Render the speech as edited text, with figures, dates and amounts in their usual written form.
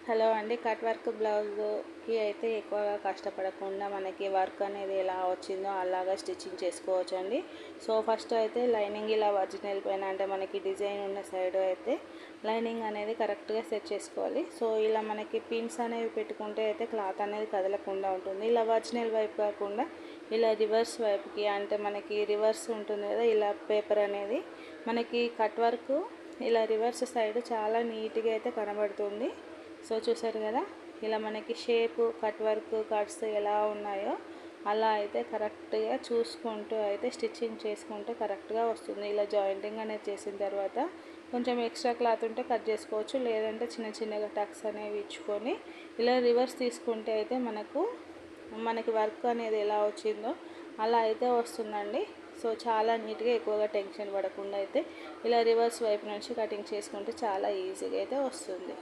Hello అండి, cut work బ్లౌజ్కి అయితే ఎక్కువగా కష్టపడకుండా మనకి వర్క్ అనేది ఎలా వచ్చిందో అలాగా స్టిచ్చింగ్ చేసుకోవచ్చు అండి. సో ఫస్ట్ అయితే లైనింగ్ ఇలా ఒరిజినల్ పైన అంటే మనకి డిజైన్ ఉన్న సైడ్ అయితే లైనింగ్ అనేది కరెక్ట్గా సెట్ చేసుకోవాలి. సో ఇలా మనకి పిన్స్ అనేవి పెట్టుకుంటే అయితే క్లాత్ అనేది కదలకుండా ఉంటుంది. ఇలా ఒరిజినల్ వైపు కాకుండా ఇలా రివర్స్ వైపుకి అంటే మనకి రివర్స్ ఉంటుంది కదా, ఇలా పేపర్ అనేది మనకి కట్ వర్క్ ఇలా రివర్స్ సైడ్ చాలా నీట్గా అయితే కనబడుతుంది. సో చూసారు కదా, ఇలా మనకి షేపు కట్ వర్క్ కట్స్ ఎలా ఉన్నాయో అలా అయితే కరెక్ట్గా చూసుకుంటూ అయితే స్టిచ్చింగ్ చేసుకుంటే కరెక్ట్గా వస్తుంది. ఇలా జాయింటింగ్ అనేది చేసిన తర్వాత కొంచెం ఎక్స్ట్రా క్లాత్ ఉంటే కట్ చేసుకోవచ్చు, లేదంటే చిన్న చిన్నగా టక్స్ అనేవి ఇచ్చుకొని ఇలా రివర్స్ తీసుకుంటే అయితే మనకి వర్క్ అనేది ఎలా వచ్చిందో అలా అయితే వస్తుందండి. సో చాలా నీట్గా ఎక్కువగా టెన్షన్ పడకుండా అయితే ఇలా రివర్స్ వైపు నుంచి కటింగ్ చేసుకుంటే చాలా ఈజీగా అయితే వస్తుంది.